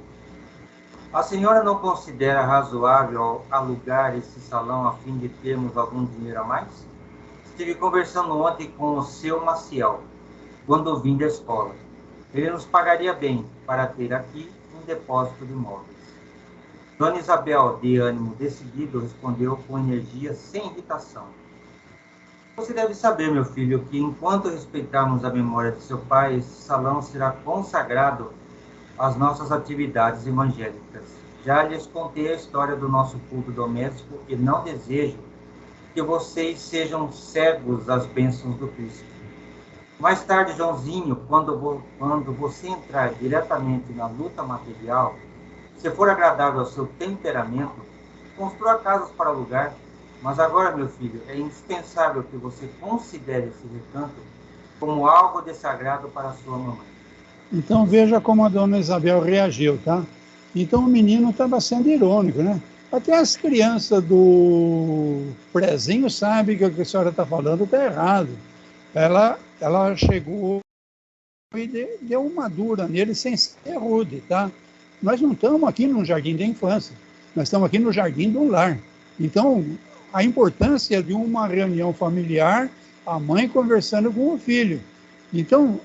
a senhora não considera razoável alugar esse salão a fim de termos algum dinheiro a mais? Estive conversando ontem com o seu Maciel, quando vim da escola. Ele nos pagaria bem para ter aqui um depósito de móveis. Dona Isabel, de ânimo decidido, respondeu com energia, sem irritação: você deve saber, meu filho, que enquanto respeitarmos a memória de seu pai, esse salão será consagrado às nossas atividades evangélicas. Já lhes contei a história do nosso culto doméstico e não desejo que vocês sejam cegos às bênçãos do Cristo. Mais tarde, Joãozinho, quando você entrar diretamente na luta material, se for agradável ao seu temperamento, construa casas para alugar. Mas agora, meu filho, é indispensável que você considere esse recanto como algo de sagrado para a sua mamãe. Então veja como a dona Isabel reagiu, tá? Então o menino estava sendo irônico, né? Até as crianças do prezinho sabem que o que a senhora está falando está errado. Ela chegou e deu uma dura nele sem ser rude, tá? Nós não estamos aqui no jardim da infância, nós estamos aqui no jardim do lar. Então, a importância de uma reunião familiar, a mãe conversando com o filho. Então,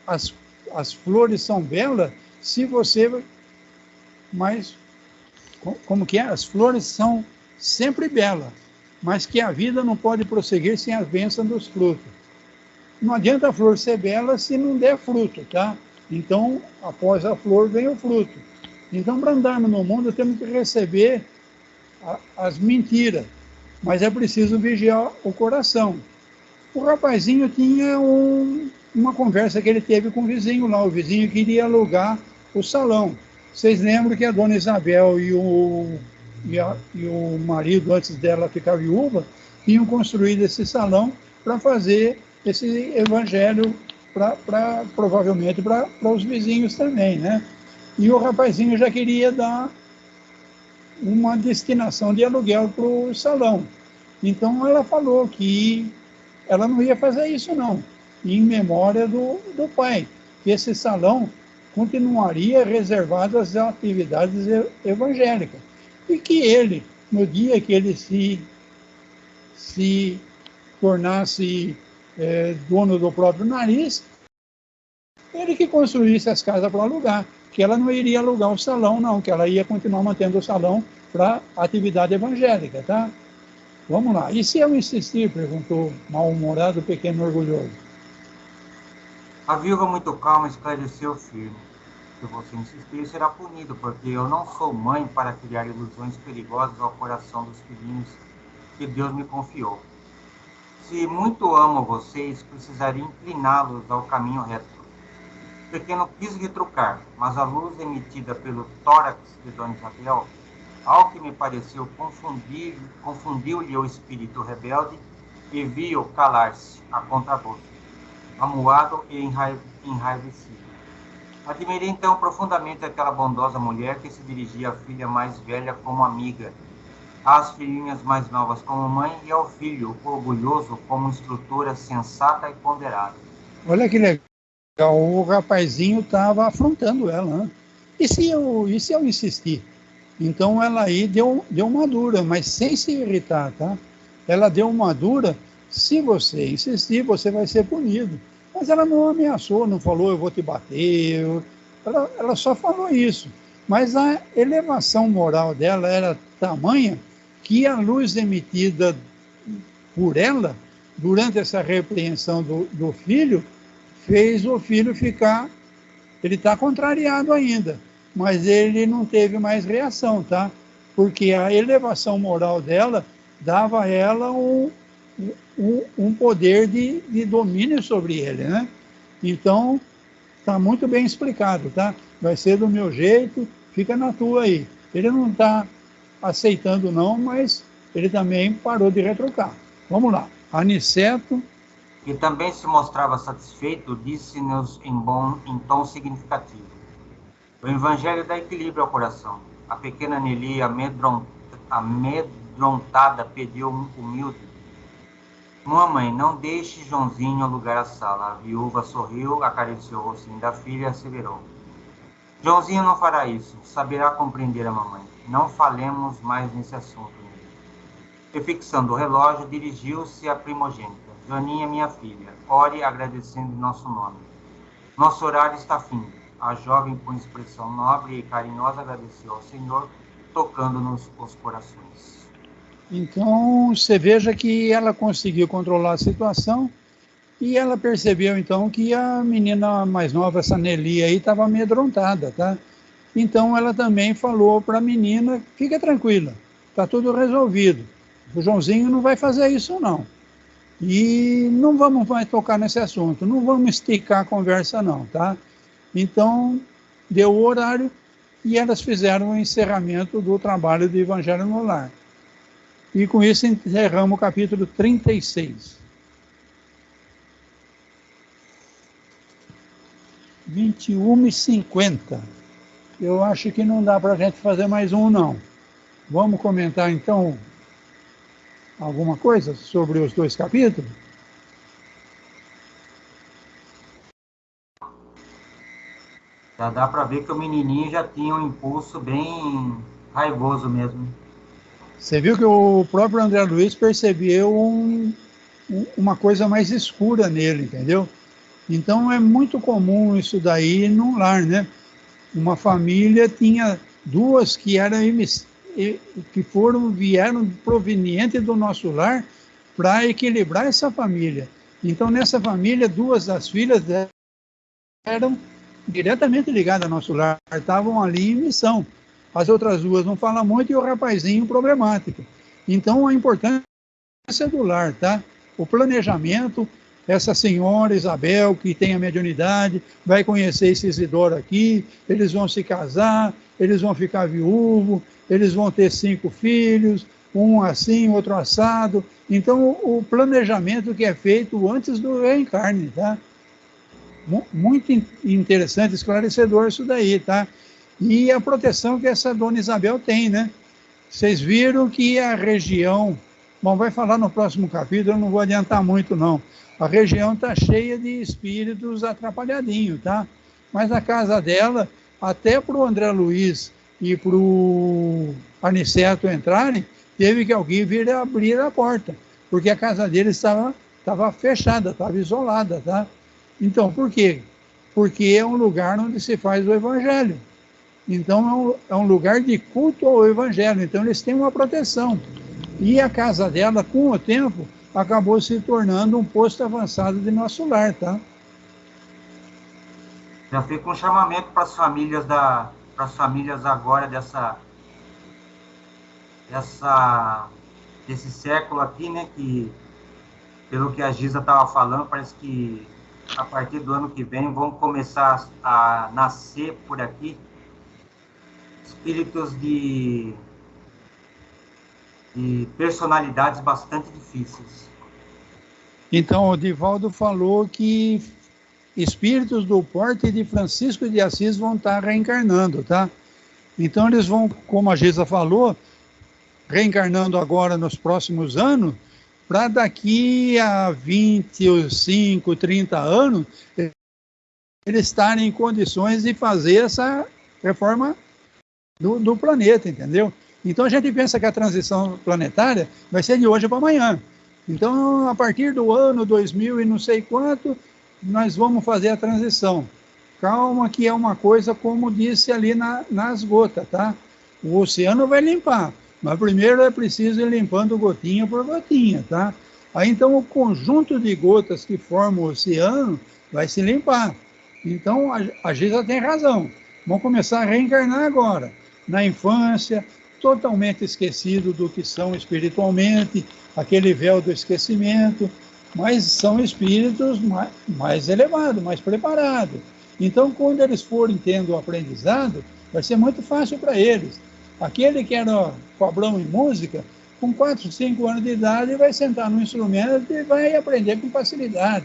as flores são belas se você... Mas, como que é? As flores são sempre belas, mas que a vida não pode prosseguir sem a bênção dos frutos. Não adianta a flor ser bela se não der fruto, tá? Então, após a flor vem o fruto. Então, para andarmos no mundo, temos que receber as mentiras, mas é preciso vigiar o coração. O rapazinho tinha uma conversa que ele teve com o vizinho lá. O vizinho queria alugar o salão. Vocês lembram que a dona Isabel e o marido, antes dela ficar viúva, tinham construído esse salão para fazer esse evangelho, provavelmente para os vizinhos também, né? E o rapazinho já queria dar uma destinação de aluguel para o salão. Então ela falou que ela não ia fazer isso não, em memória do pai, que esse salão continuaria reservado às atividades evangélicas. E que ele, no dia que ele se tornasse dono do próprio nariz, ele que construísse as casas para alugar, que ela não iria alugar o salão não, que ela ia continuar mantendo o salão para atividade evangélica, tá? Vamos lá. E se eu insistir, perguntou mal-humorado o pequeno orgulhoso. A viúva, muito calma, esclareceu firme: Se você insistir, será punido, porque eu não sou mãe para criar ilusões perigosas ao coração dos filhinhos que Deus me confiou. Se muito amo vocês, precisaria incliná-los ao caminho reto. O pequeno quis retrucar, mas a luz emitida pelo tórax de Dona Isabel, ao que me pareceu, confundiu-lhe o espírito rebelde e viu calar-se a contragosto, amuado e enraivecido. Admirei então profundamente aquela bondosa mulher que se dirigia à filha mais velha como amiga, às filhinhas mais novas como mãe e ao filho orgulhoso como instrutora sensata e ponderada. Olha que legal, o rapazinho estava afrontando ela, né? E se eu insistir? Então ela aí deu uma dura, mas sem se irritar, tá? Ela deu uma dura, se você insistir, você vai ser punido. Mas ela não ameaçou, não falou, eu vou te bater, ela só falou isso. Mas a elevação moral dela era tamanha que a luz emitida por ela, durante essa repreensão do filho, fez o filho ficar, ele está contrariado ainda, mas ele não teve mais reação, tá? Porque a elevação moral dela dava a ela um poder de domínio sobre ele, né? Então, está muito bem explicado, tá? Vai ser do meu jeito, fica na tua aí. Ele não está aceitando não, mas ele também parou de retrucar. Vamos lá. Aniceto, que também se mostrava satisfeito, disse-nos em tom significativo: o Evangelho dá equilíbrio ao coração. A pequena Nelly, amedrontada, pediu humilde: mamãe, não deixe Joãozinho alugar a sala. A viúva sorriu, acariciou o rostinho da filha e asseverou: Joãozinho não fará isso, saberá compreender a mamãe. Não falemos mais nesse assunto. E fixando o relógio, dirigiu-se à primogênita: Joaninha, minha filha, ore agradecendo em nosso nome. Nosso horário está findo. A jovem, com expressão nobre e carinhosa, agradeceu ao Senhor, tocando-nos os corações. Então, você veja que ela conseguiu controlar a situação e ela percebeu, então, que a menina mais nova, essa Nelly aí, estava amedrontada, tá? Então, ela também falou para a menina: fica tranquila, está tudo resolvido. O Joãozinho não vai fazer isso, não. E não vamos mais tocar nesse assunto, não vamos esticar a conversa, não, tá? Então, deu o horário e elas fizeram o encerramento do trabalho do Evangelho no Lar. E com isso encerramos o capítulo 36. 21h50. Eu acho que não dá para a gente fazer mais um, não. Vamos comentar, então, alguma coisa sobre os dois capítulos? Já dá para ver que o menininho já tinha um impulso bem raivoso mesmo. Você viu que o próprio André Luiz percebeu uma coisa mais escura nele, entendeu? Então é muito comum isso daí num lar, né? Uma família tinha duas que vieram provenientes do nosso lar para equilibrar essa família. Então nessa família, duas das filhas eram diretamente ligadas ao nosso lar, estavam ali em missão. As outras duas não falam muito e o rapazinho problemático. Então a importância do lar, tá? O planejamento, essa senhora Isabel, que tem a mediunidade, vai conhecer esse Isidoro aqui, eles vão se casar, eles vão ficar viúvos, eles vão ter 5 filhos, um assim, outro assado. Então o planejamento que é feito antes do reencarne, tá? Muito interessante, esclarecedor isso daí, tá? E a proteção que essa Dona Isabel tem, né? Vocês viram que a região, bom, vai falar no próximo capítulo, eu não vou adiantar muito não. A região está cheia de espíritos atrapalhadinhos, tá? Mas a casa dela, até para o André Luiz e para o Aniceto entrarem, teve que alguém vir abrir a porta, porque a casa deles estava fechada, estava isolada, tá? Então, por quê? Porque é um lugar onde se faz o Evangelho. Então, é um lugar de culto ao Evangelho. Então, eles têm uma proteção. E a casa dela, com o tempo, acabou se tornando um posto avançado de nosso lar, tá? Já fica um chamamento para as famílias agora desse século aqui, né? Que, pelo que a Giza estava falando, parece que a partir do ano que vem vão começar a nascer por aqui espíritos de personalidades bastante difíceis. Então, o Divaldo falou que espíritos do porte de Francisco de Assis vão estar reencarnando, tá? Então, eles vão, como a Giza falou, reencarnando agora nos próximos anos, para daqui a 25, 30 anos, eles estarem em condições de fazer essa reforma do planeta, entendeu? Então a gente pensa que a transição planetária vai ser de hoje para amanhã. Então, a partir do ano 2000 e não sei quanto, nós vamos fazer a transição. Calma, que é uma coisa como disse ali nas gotas, tá? O oceano vai limpar, mas primeiro é preciso ir limpando gotinha por gotinha, tá? Aí então o conjunto de gotas que forma o oceano vai se limpar. Então a Giza tem razão. Vamos começar a reencarnar agora. Na infância, totalmente esquecido do que são espiritualmente, aquele véu do esquecimento, mas são espíritos mais elevados, mais preparados. Então, quando eles forem tendo o aprendizado, vai ser muito fácil para eles. Aquele que era cobrão em música, com 4, 5 anos de idade, vai sentar no instrumento e vai aprender com facilidade.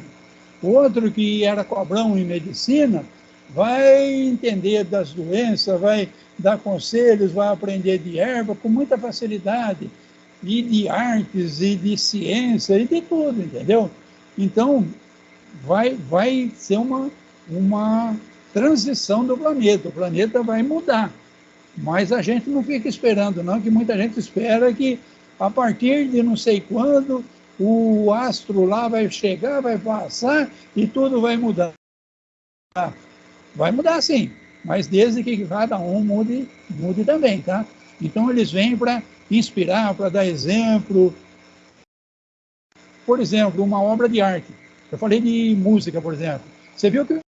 Outro que era cobrão em medicina, vai entender das doenças, vai dar conselhos, vai aprender de erva com muita facilidade, e de artes, e de ciência, e de tudo, entendeu? Então, vai ser uma transição do planeta. O planeta vai mudar. Mas a gente não fica esperando, não, que muita gente espera que a partir de não sei quando o astro lá vai chegar, vai passar e tudo vai mudar. Vai mudar sim, mas desde que cada um mude também, tá? Então eles vêm para inspirar, para dar exemplo. Por exemplo, uma obra de arte. Eu falei de música, por exemplo. Você viu que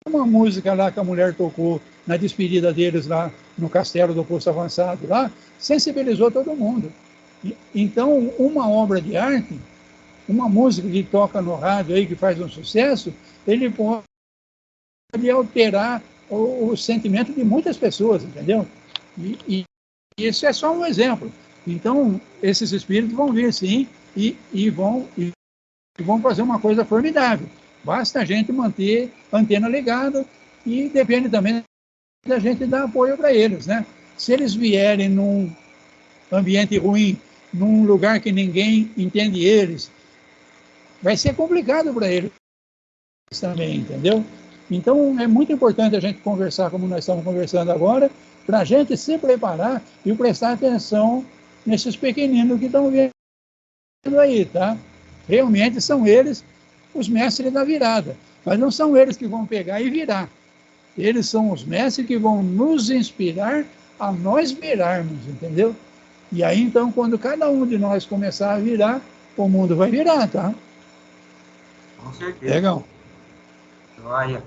uma música lá que a mulher tocou na despedida deles lá no castelo do Poço Avançado, lá, sensibilizou todo mundo. Então, uma obra de arte, uma música que toca no rádio aí, que faz um sucesso, ele pode alterar o sentimento de muitas pessoas, entendeu? E isso é só um exemplo. Então, esses espíritos vão vir sim e vão fazer uma coisa formidável. Basta a gente manter a antena ligada e depende também da gente dar apoio para eles, né? Se eles vierem num ambiente ruim, num lugar que ninguém entende eles, vai ser complicado para eles também, entendeu? Então, é muito importante a gente conversar como nós estamos conversando agora, para a gente se preparar e prestar atenção nesses pequeninos que estão vendo aí, tá? Realmente são eles os mestres da virada, mas não são eles que vão pegar e virar. Eles são os mestres que vão nos inspirar a nós virarmos, entendeu? E aí, então, quando cada um de nós começar a virar, o mundo vai virar, tá? Com certeza. Legal. Joia.